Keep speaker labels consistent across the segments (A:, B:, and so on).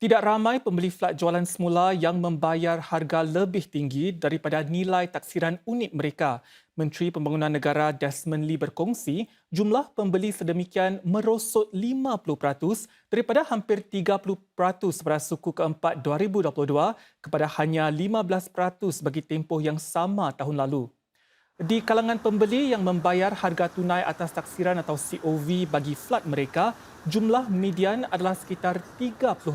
A: Tidak ramai pembeli flat jualan semula yang membayar harga lebih tinggi daripada nilai taksiran unit mereka. Menteri Pembangunan Negara Desmond Lee berkongsi, jumlah pembeli sedemikian merosot 50% daripada hampir 30% pada suku keempat 2022 kepada hanya 15% bagi tempoh yang sama tahun lalu. Di kalangan pembeli yang membayar harga tunai atas taksiran atau COV bagi flat mereka, jumlah median adalah sekitar $30,000.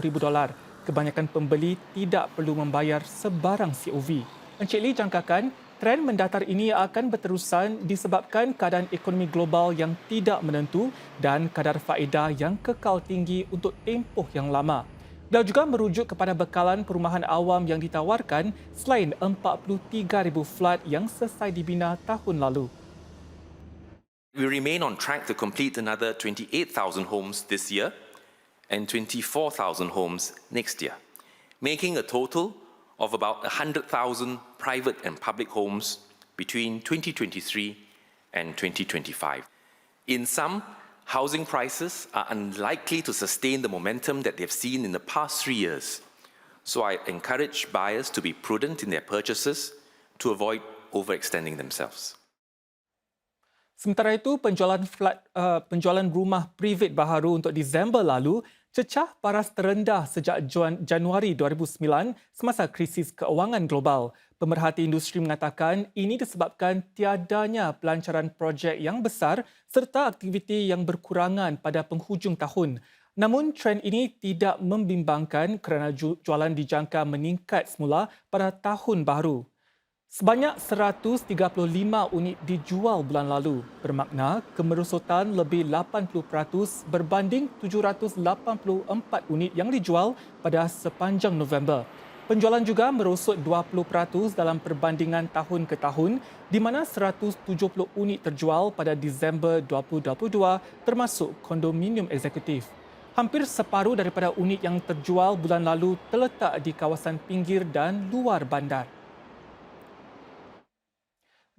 A: Kebanyakan pembeli tidak perlu membayar sebarang COV. Encik Lee jangkakan, tren mendatar ini akan berterusan disebabkan keadaan ekonomi global yang tidak menentu dan kadar faedah yang kekal tinggi untuk tempoh yang lama. Beliau juga merujuk kepada bekalan perumahan awam yang ditawarkan selain 43,000 flat yang selesai dibina tahun lalu.
B: We remain on track to complete another 28,000 homes this year and 24,000 homes next year, making a total of about 100,000 private and public homes between 2023 and 2025. In sum, housing prices are unlikely to sustain the momentum that they've seen in the past 3 years. So I encourage buyers to be prudent in their purchases to avoid overextending themselves.
A: Sementara itu, penjualan rumah privat baharu untuk Disember lalu cecah paras terendah sejak Januari 2009 semasa krisis keuangan global. Pemerhati industri mengatakan ini disebabkan tiadanya pelancaran projek yang besar serta aktiviti yang berkurangan pada penghujung tahun. Namun, trend ini tidak membimbangkan kerana jualan dijangka meningkat semula pada tahun baru. Sebanyak 135 unit dijual bulan lalu, bermakna kemerosotan lebih 80% berbanding 784 unit yang dijual pada sepanjang November. Penjualan juga merosot 20% dalam perbandingan tahun ke tahun, di mana 170 unit terjual pada Disember 2022 termasuk kondominium eksekutif. Hampir separuh daripada unit yang terjual bulan lalu terletak di kawasan pinggir dan luar bandar.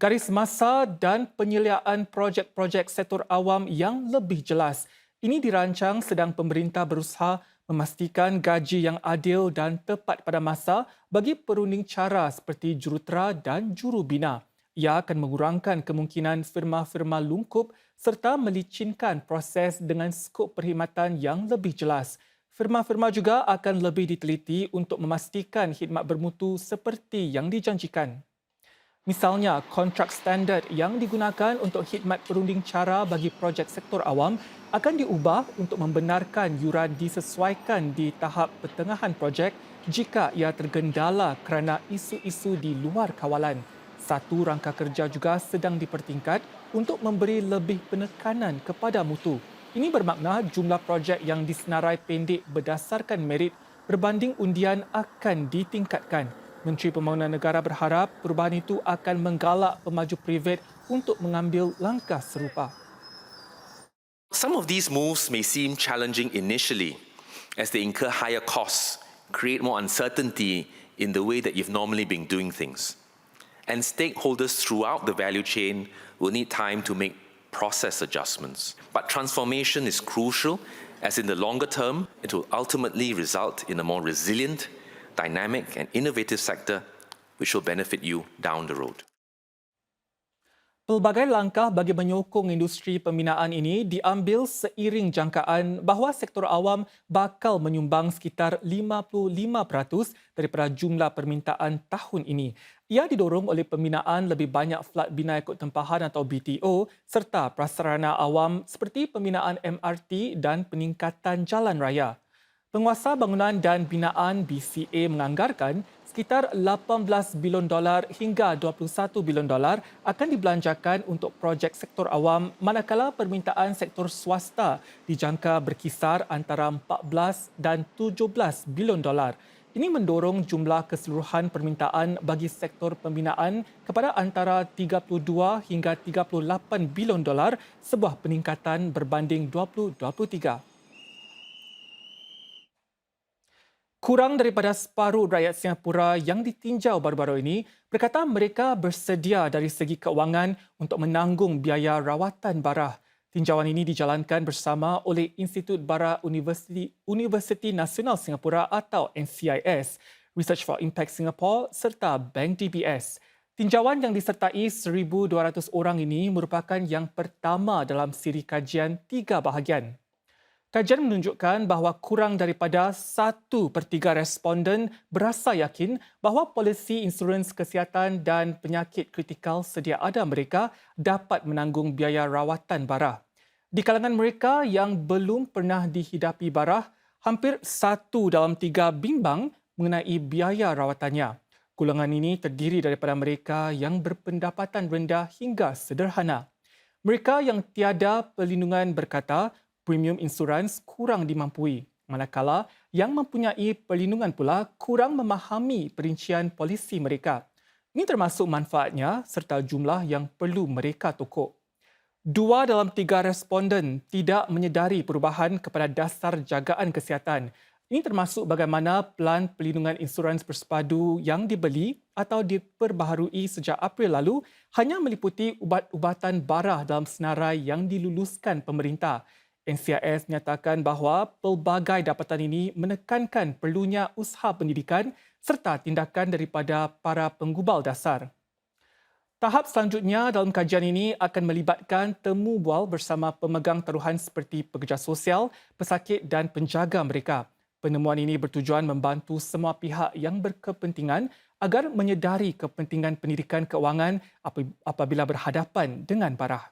A: Garis masa dan penyeliaan projek-projek sektor awam yang lebih jelas. Ini dirancang sedang pemerintah berusaha memastikan gaji yang adil dan tepat pada masa bagi perunding cara seperti jurutera dan jurubina. Ia akan mengurangkan kemungkinan firma-firma lungkup serta melicinkan proses dengan skop perkhidmatan yang lebih jelas. Firma-firma juga akan lebih diteliti untuk memastikan khidmat bermutu seperti yang dijanjikan. Misalnya, kontrak standard yang digunakan untuk khidmat perunding cara bagi projek sektor awam akan diubah untuk membenarkan yuran disesuaikan di tahap pertengahan projek jika ia tergendala kerana isu-isu di luar kawalan. Satu rangka kerja juga sedang dipertingkat untuk memberi lebih penekanan kepada mutu. Ini bermakna jumlah projek yang disenarai pendek berdasarkan merit berbanding undian akan ditingkatkan. Menteri Pembangunan Negara berharap perubahan itu akan menggalak pemaju privat untuk mengambil langkah serupa.
B: Some of these moves may seem challenging initially as they incur higher costs, create more uncertainty in the way that you've normally been doing things. And stakeholders throughout the value chain will need time to make process adjustments. But transformation is crucial as in the longer term, it will ultimately result in a more resilient, dynamic and innovative sector which will benefit you down the road.
A: Pelbagai langkah bagi menyokong industri pembinaan ini diambil seiring jangkaan bahawa sektor awam bakal menyumbang sekitar 55% daripada jumlah permintaan tahun ini. Ia didorong oleh pembinaan lebih banyak flat bina ikut tempahan atau BTO serta prasarana awam seperti pembinaan MRT dan peningkatan jalan raya. Penguasa Bangunan dan Binaan BCA menganggarkan sekitar $18 bilion hingga $21 bilion akan dibelanjakan untuk projek sektor awam manakala permintaan sektor swasta dijangka berkisar antara $14 dan $17 bilion. Ini mendorong jumlah keseluruhan permintaan bagi sektor pembinaan kepada antara $32 hingga $38 bilion, sebuah peningkatan berbanding 2023. Kurang daripada separuh rakyat Singapura yang ditinjau baru-baru ini berkata mereka bersedia dari segi keuangan untuk menanggung biaya rawatan barah. Tinjauan ini dijalankan bersama oleh Institut Bara Universiti Nasional Singapura atau NCIS, Research for Impact Singapore serta Bank DBS. Tinjauan yang disertai 1,200 orang ini merupakan yang pertama dalam siri kajian 3 bahagian. Kajian menunjukkan bahawa kurang daripada 1/3 responden berasa yakin bahawa polisi insurans kesihatan dan penyakit kritikal sedia ada mereka dapat menanggung biaya rawatan barah. Di kalangan mereka yang belum pernah dihidapi barah, hampir 1 dalam 3 bimbang mengenai biaya rawatannya. Golongan ini terdiri daripada mereka yang berpendapatan rendah hingga sederhana. Mereka yang tiada perlindungan berkata premium insurans kurang dimampui, manakala yang mempunyai perlindungan pula kurang memahami perincian polisi mereka. Ini termasuk manfaatnya serta jumlah yang perlu mereka tokok. 2 dalam 3 responden tidak menyedari perubahan kepada dasar jagaan kesihatan. Ini termasuk bagaimana pelan perlindungan insurans bersepadu yang dibeli atau diperbaharui sejak April lalu hanya meliputi ubat-ubatan barah dalam senarai yang diluluskan pemerintah. NCIS menyatakan bahawa pelbagai dapatan ini menekankan perlunya usaha pendidikan serta tindakan daripada para penggubal dasar. Tahap selanjutnya dalam kajian ini akan melibatkan temu bual bersama pemegang taruhan seperti pekerja sosial, pesakit dan penjaga mereka. Penemuan ini bertujuan membantu semua pihak yang berkepentingan agar menyedari kepentingan pendidikan keuangan apabila berhadapan dengan barah.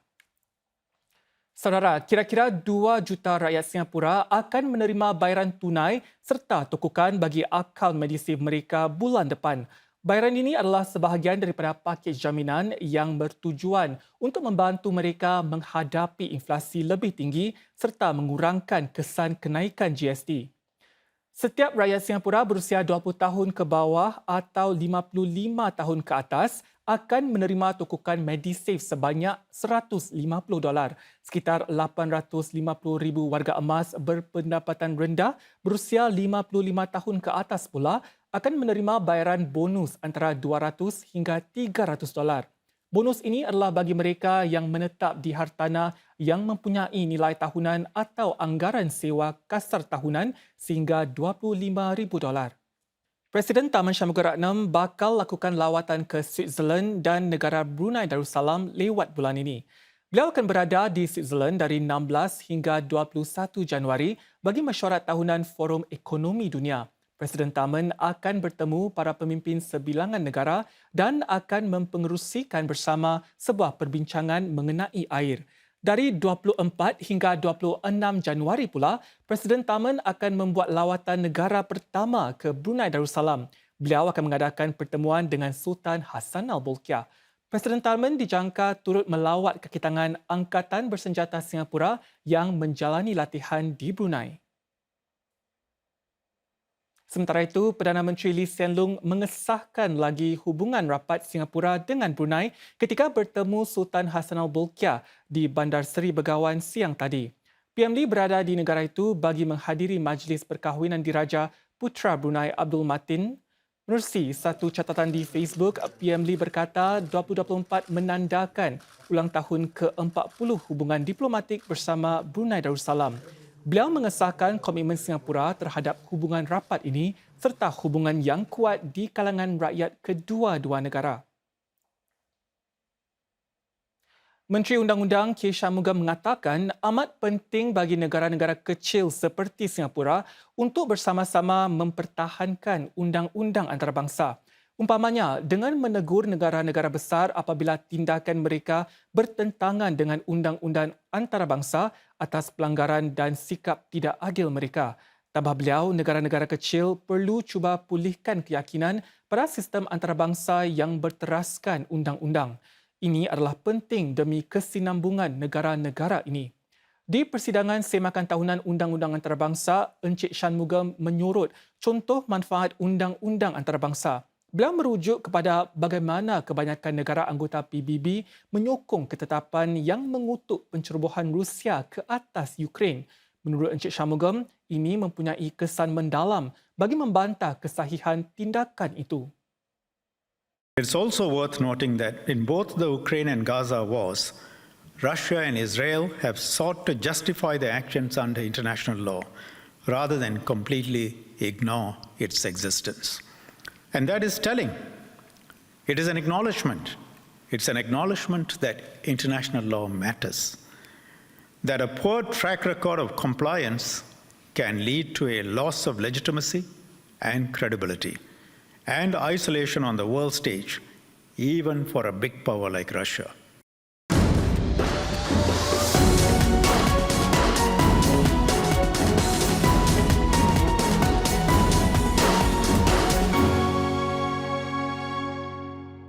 A: Saudara, kira-kira 2 juta rakyat Singapura akan menerima bayaran tunai serta tokokan bagi akal medisave mereka bulan depan. Bayaran ini adalah sebahagian daripada pakej jaminan yang bertujuan untuk membantu mereka menghadapi inflasi lebih tinggi serta mengurangkan kesan kenaikan GST. Setiap rakyat Singapura berusia 20 tahun ke bawah atau 55 tahun ke atas akan menerima tokokan Medisave sebanyak $150. Sekitar 850,000 warga emas berpendapatan rendah berusia 55 tahun ke atas pula akan menerima bayaran bonus antara $200 hingga $300. Bonus ini adalah bagi mereka yang menetap di hartanah yang mempunyai nilai tahunan atau anggaran sewa kasar tahunan sehingga $25,000. Presiden Taman Shanmugaratnam bakal lakukan lawatan ke Switzerland dan negara Brunei Darussalam lewat bulan ini. Beliau akan berada di Switzerland dari 16 hingga 21 Januari bagi mesyuarat tahunan Forum Ekonomi Dunia. Presiden Taman akan bertemu para pemimpin sebilangan negara dan akan mempengerusikan bersama sebuah perbincangan mengenai air. Dari 24 hingga 26 Januari pula, Presiden Taman akan membuat lawatan negara pertama ke Brunei Darussalam. Beliau akan mengadakan pertemuan dengan Sultan Hassan Al-Bolkiah. Presiden Taman dijangka turut melawat kekitangan Angkatan Bersenjata Singapura yang menjalani latihan di Brunei. Sementara itu, Perdana Menteri Lee Hsien Loong mengesahkan lagi hubungan rapat Singapura dengan Brunei ketika bertemu Sultan Hassan Al-Bolkiah di Bandar Seri Begawan siang tadi. PM Lee berada di negara itu bagi menghadiri majlis perkahwinan Diraja Putra Brunei Abdul Matin. Menerusi satu catatan di Facebook, PM Lee berkata 2024 menandakan ulang tahun ke-40 hubungan diplomatik bersama Brunei Darussalam. Beliau mengesahkan komitmen Singapura terhadap hubungan rapat ini serta hubungan yang kuat di kalangan rakyat kedua-dua negara. Menteri Undang-Undang K. Shanmugam mengatakan amat penting bagi negara-negara kecil seperti Singapura untuk bersama-sama mempertahankan undang-undang antarabangsa. Umpamanya, dengan menegur negara-negara besar apabila tindakan mereka bertentangan dengan undang-undang antarabangsa atas pelanggaran dan sikap tidak adil mereka. Tambah beliau, negara-negara kecil perlu cuba pulihkan keyakinan pada sistem antarabangsa yang berteraskan undang-undang. Ini adalah penting demi kesinambungan negara-negara ini. Di persidangan semakan tahunan Undang-Undang Antarabangsa, Encik Shanmugam menyorot contoh manfaat undang-undang antarabangsa. Beliau merujuk kepada bagaimana kebanyakan negara anggota PBB menyokong ketetapan yang mengutuk pencerobohan Rusia ke atas Ukraine. Menurut Encik Shanmugam, ini mempunyai kesan mendalam bagi membantah kesahihan tindakan itu.
C: It's also worth noting that in both the Ukraine and Gaza wars, Russia and Israel have sought to justify their actions under international law rather than completely ignore its existence. And that is telling. It is an acknowledgement. It's an acknowledgement that international law matters, that a poor track record of compliance can lead to a loss of legitimacy and credibility and isolation on the world stage, even for a big power like Russia.